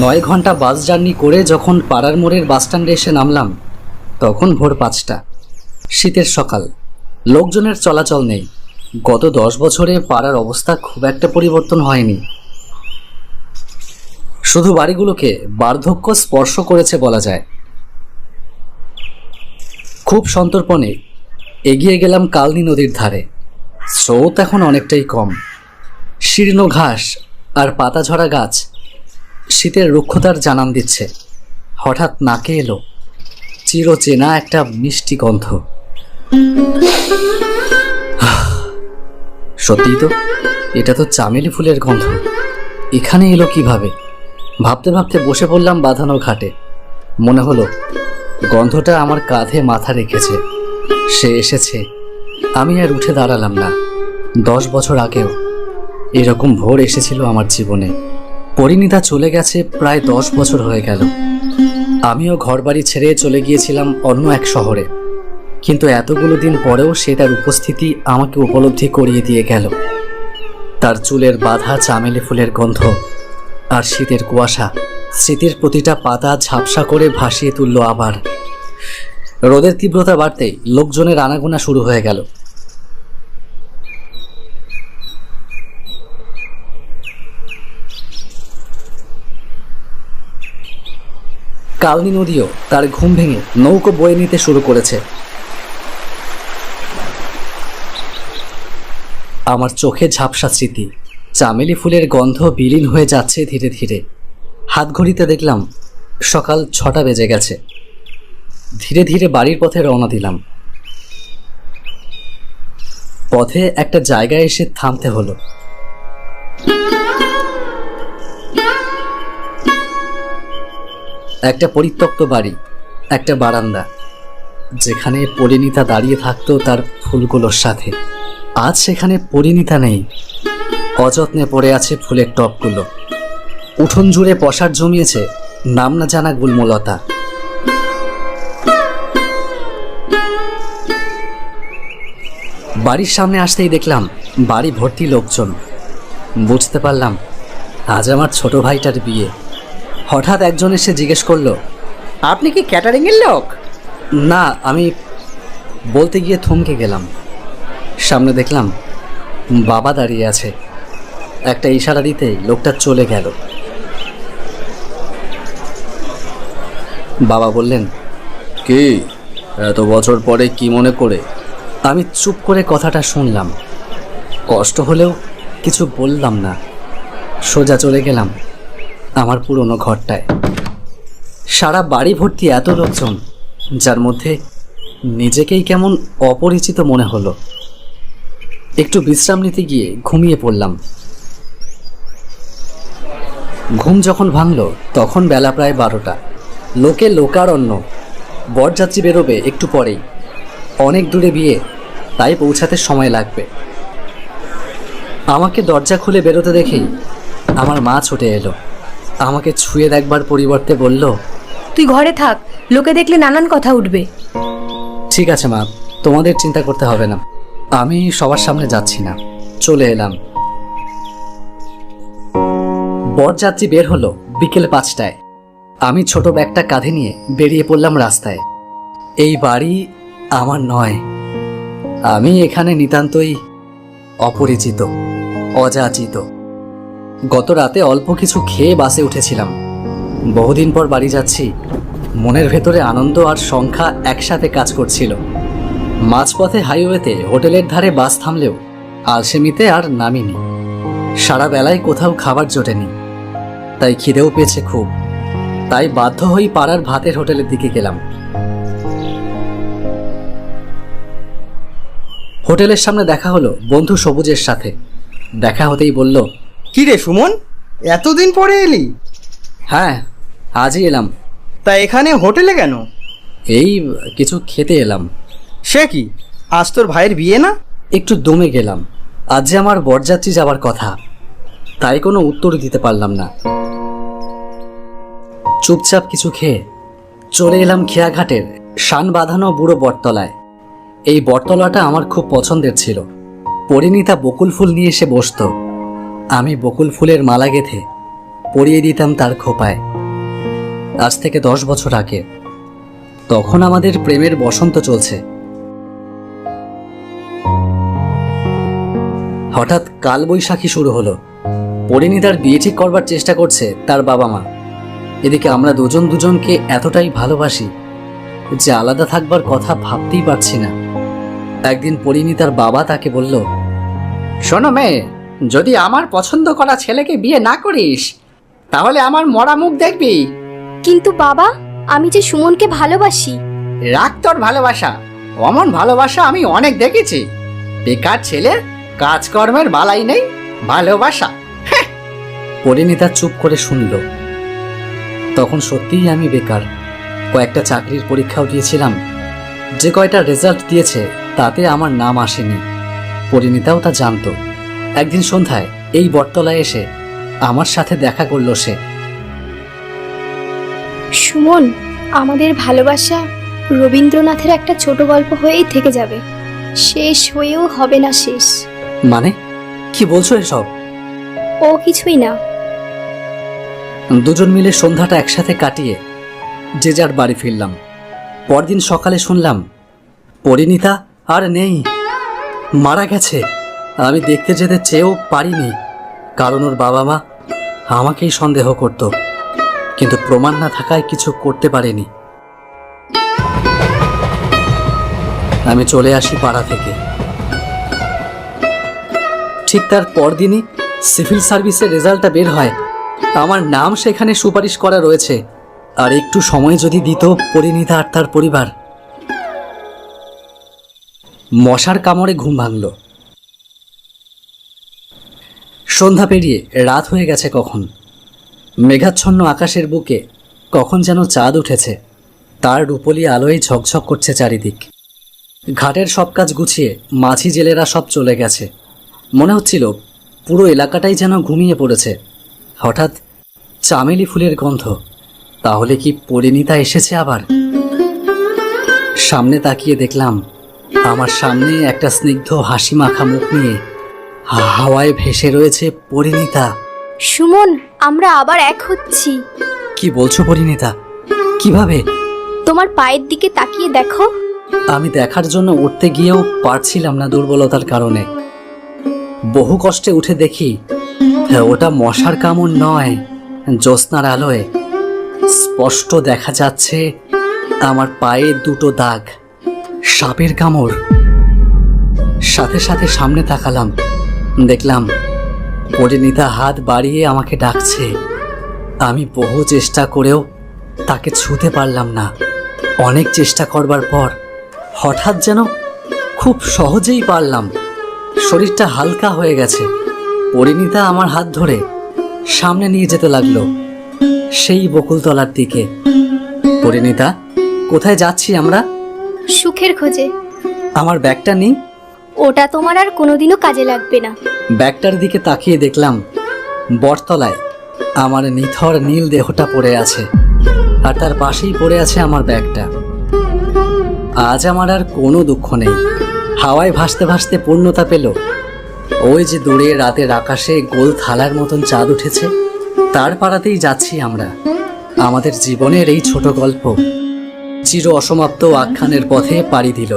9 ঘন্টা bus journey করে যখন পাড়ার মোড়ের বাসস্ট্যান্ডে এসে নামলাম তখন ভোর 5টা। শীতের সকাল, লোকজনের চলাচল নেই। গত 10 বছরে পাড়ার অবস্থা খুব একটা পরিবর্তন হয়নি, শুধু বাড়িগুলোকে বার্ধক্য স্পর্শ করেছে বলা যায়। খুব সন্তর্পণে এগিয়ে গেলাম কালনী নদীর ধারে। স্রোত এখন অনেকটাই কম। শীর্ণ ঘাস আর পাতাঝরা গাছ শীতের রুক্ষতার জানান দিচ্ছে। হঠাৎ নাকে এলো চিরচেনা একটা মিষ্টি গন্ধ। সত্যিই তো, এটা তো চামেলি ফুলের গন্ধ। এখানে এলো কিভাবে? ভাবতে ভাবতে বসে পড়লাম বাঁধানো ঘাটে। মনে হলো গন্ধটা আমার কাঁধে মাথা রেখেছে। সে এসেছে, আমি আর উঠে দাঁড়ালাম না। 10 বছর আগেও এরকম ভোর এসেছিল আমার জীবনে। পরিণীতা চলে গেছে প্রায় 10 বছর হয়ে গেল। আমিও ঘরবাড়ি ছেড়ে চলে গিয়েছিলাম অন্য এক শহরে, কিন্তু এতগুলো দিন পরেও সে তার উপস্থিতি আমাকে উপলব্ধি করিয়ে দিয়ে গেল। তার চুলের বাঁধা চামেলি ফুলের গন্ধ আর শীতের কুয়াশা স্মৃতির প্রতিটা পাতা ঝাপসা করে ভাসিয়ে তুলল আবার। রোদের তীব্রতা বাড়তেই লোকজনের আনাগোনা শুরু হয়ে গেল। কালনী নদীও তার ঘুম ভেঙে নৌকো বয়ে নিতে শুরু করেছে। আমার চোখে ঝাপসা স্মৃতি, চামেলি ফুলের গন্ধ বিলীন হয়ে যাচ্ছে ধীরে ধীরে। হাত ঘড়িতে দেখলাম সকাল 6টা বেজে গেছে। ধীরে ধীরে বাড়ির পথে রওনা দিলাম। পথে একটা জায়গায় এসে থামতে হলো। একটা পরিত্যক্ত বাড়ি, একটা বারান্দা, যেখানে পরিণীতা দাঁড়িয়ে থাকতো তার ফুলগুলোর সাথে। আজ সেখানে পরিণীতা নেই। অযত্নে পড়ে আছে ফুলের টবগুলো। উঠোন জুড়ে পসার জমিয়েছে নাম না জানা গুল্মলতা। বাড়ির সামনে আসতেই দেখলাম বাড়ি ভর্তি লোকজন। বুঝতে পারলাম আজ আমার ছোট ভাইটার বিয়ে। হঠাৎ একজন এসে জিজ্ঞেস করলো, আপনি কি ক্যাটারিংয়ের লোক? না, আমি বলতে গিয়ে থমকে গেলাম। সামনে দেখলাম বাবা দাঁড়িয়ে আছে। একটা ইশারা দিতেই লোকটা চলে গেল। বাবা বললেন, কি এত বছর পরে কি মনে করে? আমি চুপ করে কথাটা শুনলাম। কষ্ট হলেও কিছু বললাম না। সোজা চলে গেলাম আমার পুরনো ঘরটায়। সারা বাড়ি ভর্তি এত লোকজন, যার মধ্যে নিজেকেই কেমন অপরিচিত মনে হলো। একটু বিশ্রাম নিতে গিয়ে ঘুমিয়ে পড়লাম। ঘুম যখন ভাঙল তখন বেলা প্রায় 12টা। লোকে লোকারণ্য। বরযাত্রী বেরোবে একটু পরেই। অনেক দূরে বিয়ে, তাই পৌঁছাতে সময় লাগবে। আমাকে দরজা খুলে বেরোতে দেখেই আমার মা ছুটে এলো। আমাকে ছুঁয়ে দেখবার পরিবর্তে বলল, তুই ঘরে থাক, লোকে দেখলে নানান কথা উঠবে। ঠিক আছে মা, তোমাদের চিন্তা করতে হবে না, আমি সবার সামনে যাচ্ছি না। চলে এলাম। বরযাত্রী বের হলো বিকেল 5টায়। আমি ছোট ব্যাগটা কাঁধে নিয়ে বেরিয়ে পড়লাম রাস্তায়। এই বাড়ি আমার নয়। আমি এখানে নিতান্তই অপরিচিত, অযাচিত। গত রাতে অল্প কিছু খেয়ে বাসে উঠেছিলাম। বহুদিন পর বাড়ি যাচ্ছি। মনের ভেতরে আনন্দ আর সংখ্যা একসাথে কাজ করছিল। মাঝপথে হাইওয়েতে হোটেলের ধারে বাস থামলেও আলসেমিতে আর নামিনি। সারা বেলায় কোথাও খাবার জোটেনি, তাই খিদেও পেয়েছে খুব। তাই বাধ্য হই পাড়ার ভাতের হোটেলের দিকে গেলাম। হোটেলের সামনে দেখা হলো বন্ধু সবুজের সাথে। দেখা হতেই বলল, কি রে সুমন, এতদিন পরে এলি? হ্যাঁ, আজই এলাম। তা এখানে হোটেলে কেন? এই কিছু খেতে এলাম। সে কি, আজ তোর ভাইয়ের বিয়ে না? একটু দমে গেলাম। আজ যে আমার বরযাত্রী যাবার কথা, তাই কোনো উত্তর দিতে পারলাম না। চুপচাপ কিছু খেয়ে চলে এলাম খেয়াঘাটের শান বাঁধানো বুড়ো বটতলায়। এই বটতলাটা আমার খুব পছন্দের ছিল। পরিণীতা বকুল ফুল নিয়ে এসে বসত। আমি বকুল ফুলের মালা গেঁথে পরিয়ে দিতাম তার খোপায়। আজ থেকে 10 বছর আগে, তখন আমাদের প্রেমের বসন্ত চলছে। হঠাৎ কালবৈশাখী শুরু হলো। পরিণীতার বিয়ে ঠিক করবার চেষ্টা করছে তার বাবা মা। এদিকে আমরা দুজন দুজনকে এতটাই ভালোবাসি যে আলাদা থাকবার কথা ভাবতেই পারছি না। একদিন পরিণীতার বাবা তাকে বলল, শোনো মেয়ে, যদি আমার পছন্দ করা ছেলেকে বিয়ে না করিস তাহলে আমার মরা মুখ দেখবি। কিন্তু বাবা, আমি যে সুমনকে ভালোবাসি। রাখ তোর ভালোবাসা, অমন ভালোবাসা আমি অনেক দেখেছি। বেকার ছেলের কাজকর্মের বালাই নেই, ভালোবাসা। পরিণীতা চুপ করে শুনল। তখন সত্যিই আমি বেকার। কয়েকটা চাকরির পরীক্ষাও দিয়েছিলাম, যে কয়টা রেজাল্ট দিয়েছে তাতে আমার নাম আসেনি। পরিণীতাও তা জানতো। একদিন সন্ধ্যায় এই বটতলায় এসে আমার সাথে দেখা করলো সে। সুমন, আমাদের ভালোবাসা রবীন্দ্রনাথের একটা ছোট গল্প হয়েই থেকে যাবে, শেষ হয়েও হবে না শেষ। মানে কি বলছো এসব? ও কিছুই না। দুজন মিলে সন্ধ্যাটা একসাথে কাটিয়ে যে যার বাড়ি ফিরলাম। পরদিন সকালে শুনলাম পরিণীতা আর নেই, মারা গেছে। আমি দেখতে যেতে চেয়েও পারিনি, কারণ ওর বাবা মা আমাকেই সন্দেহ করত, কিন্তু প্রমাণ না থাকায় কিছু করতে পারেনি। আমি চলে আসি পাড়া থেকে। ঠিক তার পরদিনই সিভিল সার্ভিসের রেজাল্টটা বের হয়। আমার নাম সেখানে সুপারিশ করা রয়েছে। আর একটু সময় যদি দিত পরিণীতা আর তার পরিবার। মশার কামড়ে ঘুম ভাঙল। সন্ধ্যা পেরিয়ে রাত হয়ে গেছে কখন। মেঘাচ্ছন্ন আকাশের বুকে কখন যেন চাঁদ উঠেছে। তার রূপলি আলোয় ঝকঝক করছে চারিদিক। ঘাটের সব কাজ গুছিয়ে মাঝি জেলেরা সব চলে গেছে। মনে হচ্ছিল পুরো এলাকাটাই যেন ঘুমিয়ে পড়েছে। হঠাৎ চামেলি ফুলের গন্ধ। তাহলে কি পরিণীতা এসেছে আবার? সামনে তাকিয়ে দেখলাম আমার সামনে একটা স্নিগ্ধ হাসি মাখা মুখ নিয়ে হাওয়ায় ভেসে রয়েছে পরিণীতা। সুমন, আমরা আবার এক হচ্ছি। কি বলছো পরিণীতা? কিভাবে? তোমার পায়ের দিকে তাকিয়ে দেখো। আমি দেখার জন্য উঠতে গিয়েও পারছিলাম না দুর্বলতার কারণে। বহু কষ্টে উঠে দেখি ওটা মশার কামড় নয়, জ্যোৎস্নার আলোয় স্পষ্ট দেখা যাচ্ছে আমার পায়ে দুটো দাগ, সাপের কামড়। সাথে সাথে সামনে তাকালাম, দেখলাম পরিণীতা হাত বাড়িয়ে আমাকে ডাকছে। আমি বহু চেষ্টা করেও তাকে ছুঁতে পারলাম না। অনেক চেষ্টা করবার পর হঠাৎ যেন খুব সহজেই পারলাম। শরীরটা হালকা হয়ে গেছে। পরিণীতা আমার হাত ধরে সামনে নিয়ে যেতে লাগলো, সেই বকুলতলার দিকে। পরিণীতা, কোথায় যাচ্ছি আমরা? সুখের খোঁজে। আমার ব্যাগটা নেই। ওটা তোমার আর কোনোদিনও কাজে লাগবে না। ব্যাগটার দিকে তাকিয়ে দেখলাম বটতলায় আমার নিথর নীল দেহটা পড়ে আছে, আর তার পাশেই পড়ে আছে আমার ব্যাগটা। আজ আমার আর কোনো দুঃখ নেই। হাওয়ায় ভাসতে ভাসতে পূর্ণতা পেল। ওই যে দূরে রাতের আকাশে গোল থালার মতন চাঁদ উঠেছে, তার পাড়াতেই যাচ্ছি আমরা। আমাদের জীবনের এই ছোট গল্প চির অসমাপ্ত আখ্যানের পথে পাড়ি দিল।